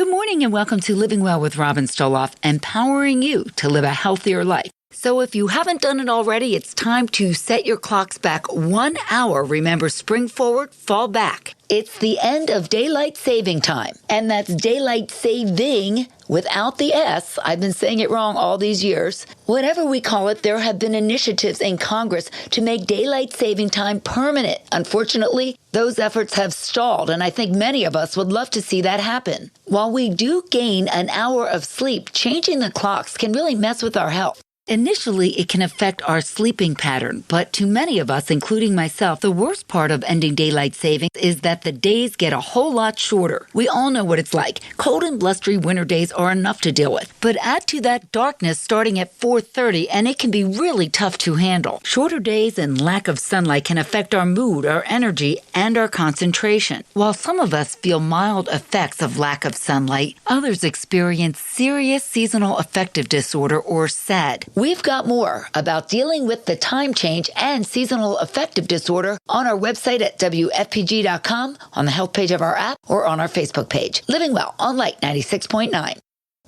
Good morning and welcome to Living Well with Robin Stoloff, empowering you to live a healthier life. So if you haven't done it already, it's time to set your clocks back 1 hour. Remember, spring forward, fall back. It's the end of daylight saving time, and that's daylight saving without the S. I've been saying it wrong all these years. Whatever we call it, there have been initiatives in Congress to make daylight saving time permanent. Unfortunately, those efforts have stalled, and I think many of us would love to see that happen. While we do gain an hour of sleep, changing the clocks can really mess with our health. Initially, it can affect our sleeping pattern, but to many of us, including myself, the worst part of ending daylight savings is that the days get a whole lot shorter. We all know what it's like. Cold and blustery winter days are enough to deal with, but add to that darkness starting at 4:30 and it can be really tough to handle. Shorter days and lack of sunlight can affect our mood, our energy, and our concentration. While some of us feel mild effects of lack of sunlight, others experience serious seasonal affective disorder or SAD. We've got more about dealing with the time change and seasonal affective disorder on our website at WFPG.com, on the health page of our app, or on our Facebook page. Living Well on Light 96.9.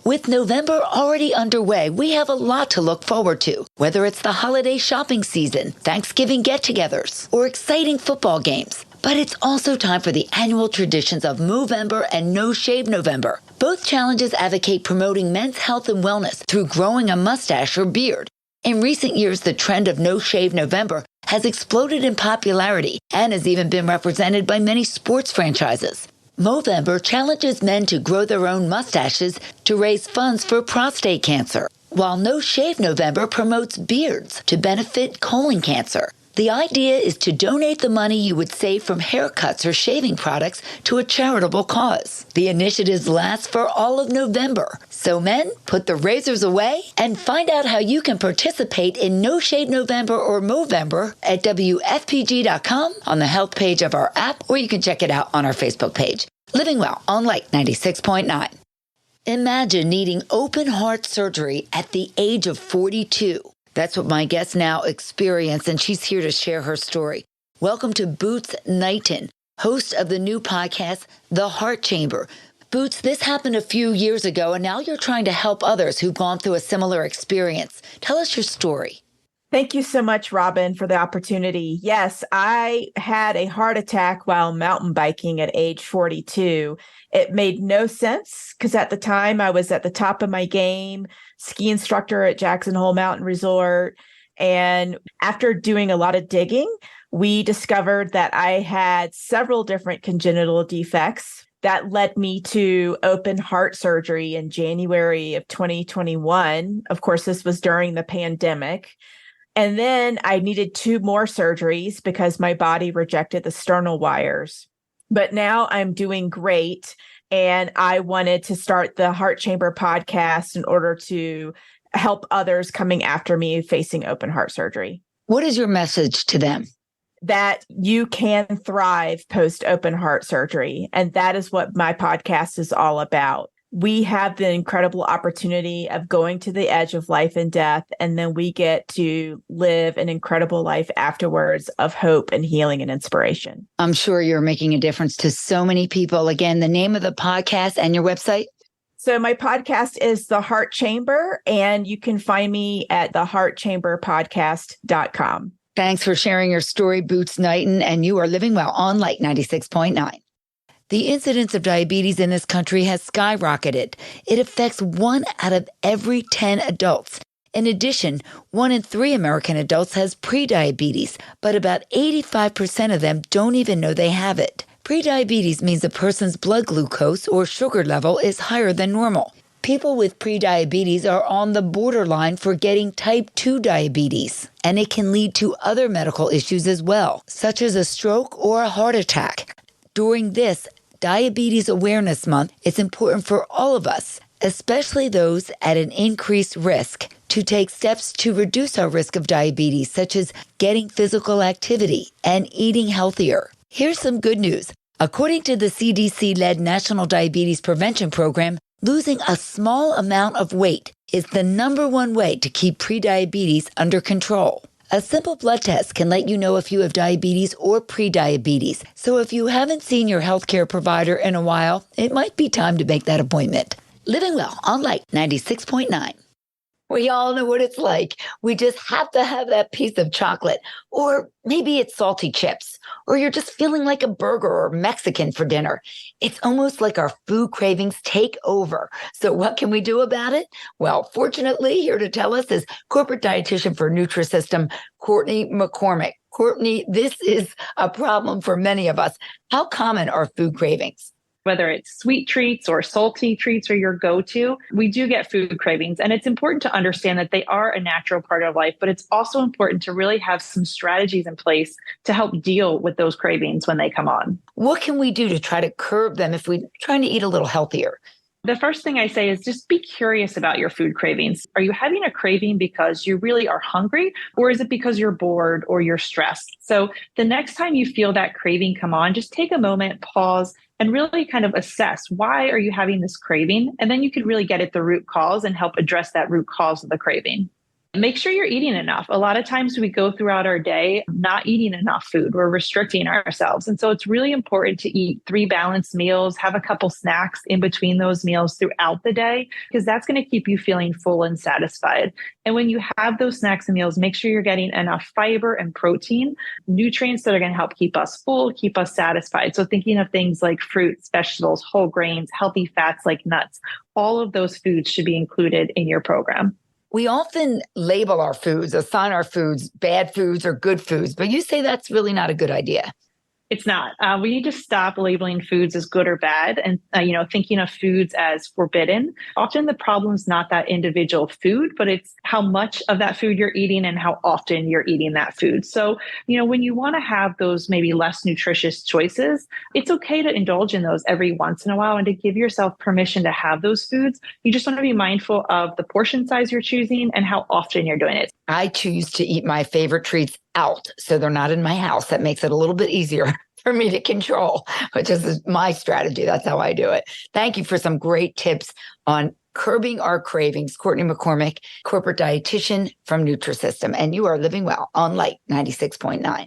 With November already underway, we have a lot to look forward to, whether it's the holiday shopping season, Thanksgiving get-togethers, or exciting football games. But it's also time for the annual traditions of Movember and No Shave November. Both challenges advocate promoting men's health and wellness through growing a mustache or beard. In recent years, the trend of No Shave November has exploded in popularity and has even been represented by many sports franchises. Movember challenges men to grow their own mustaches to raise funds for prostate cancer, while No Shave November promotes beards to benefit colon cancer. The idea is to donate the money you would save from haircuts or shaving products to a charitable cause. The initiatives last for all of November. So men, put the razors away and find out how you can participate in No Shave November or Movember at WFPG.com, on the health page of our app, or you can check it out on our Facebook page. Living Well on Light 96.9. Imagine needing open heart surgery at the age of 42. That's what my guest now experienced, and she's here to share her story. Welcome to Boots Knighton, host of the new podcast, The Heart Chamber. Boots, this happened a few years ago, and now you're trying to help others who've gone through a similar experience. Tell us your story. Thank you so much, Robin, for the opportunity. Yes, I had a heart attack while mountain biking at age 42. It made no sense because at the time I was at the top of my game, ski instructor at Jackson Hole Mountain Resort. And after doing a lot of digging, we discovered that I had several different congenital defects. That led me to open heart surgery in January of 2021. Of course, this was during the pandemic. And then I needed 2 more surgeries because my body rejected the sternal wires. But now I'm doing great. And I wanted to start the Heart Chamber podcast in order to help others coming after me facing open heart surgery. What is your message to them? That you can thrive post open heart surgery. And that is what my podcast is all about. We have the incredible opportunity of going to the edge of life and death, and then we get to live an incredible life afterwards of hope and healing and inspiration. I'm sure you're making a difference to so many people. Again, the name of the podcast and your website? So my podcast is The Heart Chamber, and you can find me at theheartchamberpodcast.com. Thanks for sharing your story, Boots Knighton, and you are living well on Light 96.9. The incidence of diabetes in this country has skyrocketed. It affects 1 out of every 10 adults. In addition, 1 in 3 American adults has prediabetes, but about 85% of them don't even know they have it. Prediabetes means a person's blood glucose or sugar level is higher than normal. People with prediabetes are on the borderline for getting type 2 diabetes, and it can lead to other medical issues as well, such as a stroke or a heart attack. During this Diabetes Awareness Month, it's important for all of us, especially those at an increased risk, to take steps to reduce our risk of diabetes, such as getting physical activity and eating healthier. Here's some good news. According to the CDC-led National Diabetes Prevention Program, losing a small amount of weight is the #1 way to keep prediabetes under control. A simple blood test can let you know if you have diabetes or prediabetes. So if you haven't seen your healthcare provider in a while, it might be time to make that appointment. Living Well on Light 96.9. We all know what it's like. We just have to have that piece of chocolate, or maybe it's salty chips, or you're just feeling like a burger or Mexican for dinner. It's almost like our food cravings take over. So what can we do about it? Well, fortunately, here to tell us is corporate dietitian for Nutrisystem, Courtney McCormick. Courtney, this is a problem for many of us. How common are food cravings? Whether it's sweet treats or salty treats or your go-to, we do get food cravings. And it's important to understand that they are a natural part of life, but it's also important to really have some strategies in place to help deal with those cravings when they come on. What can we do to try to curb them if we're trying to eat a little healthier? The first thing I say is just be curious about your food cravings. Are you having a craving because you really are hungry, or is it because you're bored or you're stressed? So the next time you feel that craving come on, just take a moment, pause, and really kind of assess, why are you having this craving? And then you could really get at the root cause and help address that root cause of the craving. Make sure you're eating enough. A lot of times we go throughout our day not eating enough food. We're restricting ourselves. And so it's really important to eat 3 balanced meals, have a couple snacks in between those meals throughout the day, because that's going to keep you feeling full and satisfied. And when you have those snacks and meals, make sure you're getting enough fiber and protein, nutrients that are going to help keep us full, keep us satisfied. So thinking of things like fruits, vegetables, whole grains, healthy fats like nuts, all of those foods should be included in your program. We often label our foods, assign our foods, bad foods or good foods, but you say that's really not a good idea. It's not. We need to stop labeling foods as good or bad and, thinking of foods as forbidden. Often the problem is not that individual food, but it's how much of that food you're eating and how often you're eating that food. So, when you want to have those maybe less nutritious choices, it's okay to indulge in those every once in a while and to give yourself permission to have those foods. You just want to be mindful of the portion size you're choosing and how often you're doing it. I choose to eat my favorite treats out, so they're not in my house. That makes it a little bit easier for me to control, which is my strategy. That's how I do it. Thank you for some great tips on curbing our cravings. Courtney McCormick, corporate dietitian from Nutrisystem, and you are living well on Light 96.9.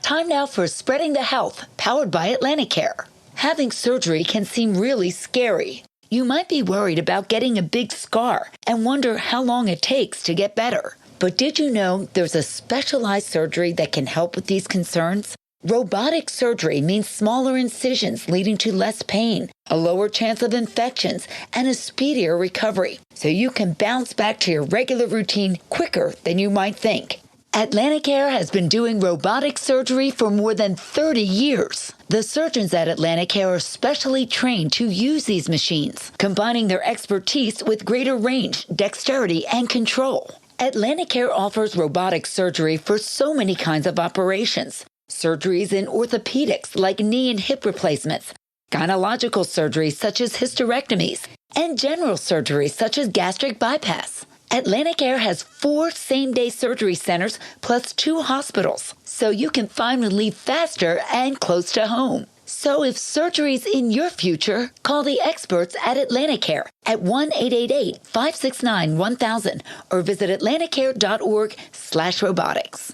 Time now for Spreading the Health, powered by Atlanticare. Having surgery can seem really scary. You might be worried about getting a big scar and wonder how long it takes to get better. But did you know there's a specialized surgery that can help with these concerns? Robotic surgery means smaller incisions leading to less pain, a lower chance of infections, and a speedier recovery, so you can bounce back to your regular routine quicker than you might think. Atlanticare has been doing robotic surgery for more than 30 years. The surgeons at Atlanticare are specially trained to use these machines, combining their expertise with greater range, dexterity, and control. Atlanticare offers robotic surgery for so many kinds of operations. Surgeries in orthopedics like knee and hip replacements, gynecological surgeries such as hysterectomies, and general surgeries such as gastric bypass. Atlanticare has 4 same-day surgery centers plus 2 hospitals, so you can finally leave faster and close to home. So if surgery's in your future, call the experts at Atlanticare at 1-888-569-1000 or visit atlanticare.org/robotics.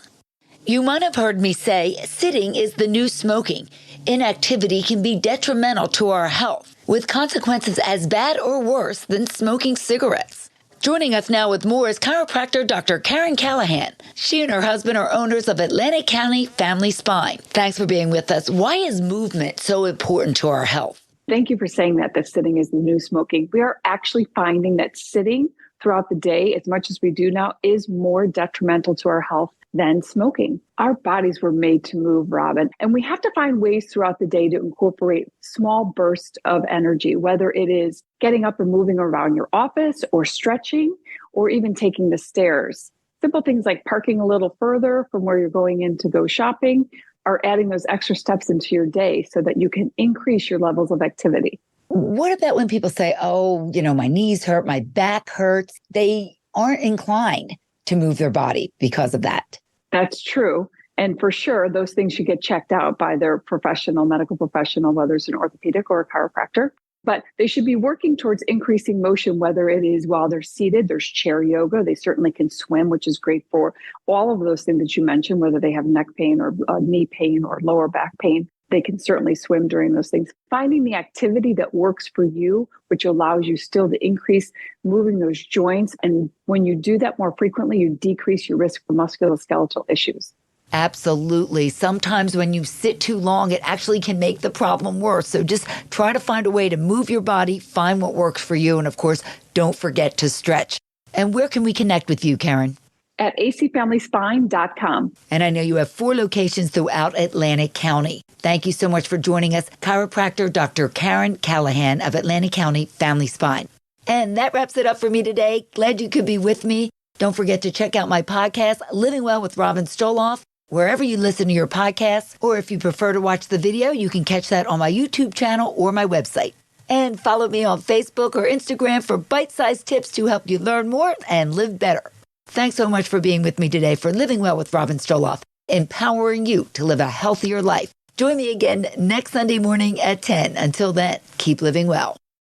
You might have heard me say sitting is the new smoking. Inactivity can be detrimental to our health, with consequences as bad or worse than smoking cigarettes. Joining us now with more is chiropractor Dr. Karen Callahan. She and her husband are owners of Atlantic County Family Spine. Thanks for being with us. Why is movement so important to our health? Thank you for saying that sitting is the new smoking. We are actually finding that sitting throughout the day, as much as we do now, is more detrimental to our health than smoking. Our bodies were made to move, Robin, and we have to find ways throughout the day to incorporate small bursts of energy, whether it is getting up and moving around your office or stretching or even taking the stairs. Simple things like parking a little further from where you're going in to go shopping are adding those extra steps into your day so that you can increase your levels of activity. What about when people say, my knees hurt, my back hurts? They aren't inclined to move their body because of that. That's true. And for sure, those things should get checked out by their medical professional, whether it's an orthopedic or a chiropractor. but they should be working towards increasing motion, whether it is while they're seated. There's chair yoga. They certainly can swim, which is great for all of those things that you mentioned, whether they have neck pain or knee pain or lower back pain. They can certainly swim during those things. Finding the activity that works for you, which allows you still to increase moving those joints. And when you do that more frequently, you decrease your risk for musculoskeletal issues. Absolutely. Sometimes when you sit too long, it actually can make the problem worse. So just try to find a way to move your body, find what works for you. And of course, don't forget to stretch. And where can we connect with you, Karen? At acfamilyspine.com. And I know you have 4 locations throughout Atlantic County. Thank you so much for joining us, chiropractor Dr. Karen Callahan of Atlantic County Family Spine. And that wraps it up for me today. Glad you could be with me. Don't forget to check out my podcast, Living Well with Robin Stoloff, wherever you listen to your podcasts. Or if you prefer to watch the video, you can catch that on my YouTube channel or my website. And follow me on Facebook or Instagram for bite-sized tips to help you learn more and live better. Thanks so much for being with me today for Living Well with Robin Stoloff, empowering you to live a healthier life. Join me again next Sunday morning at 10. Until then, keep living well.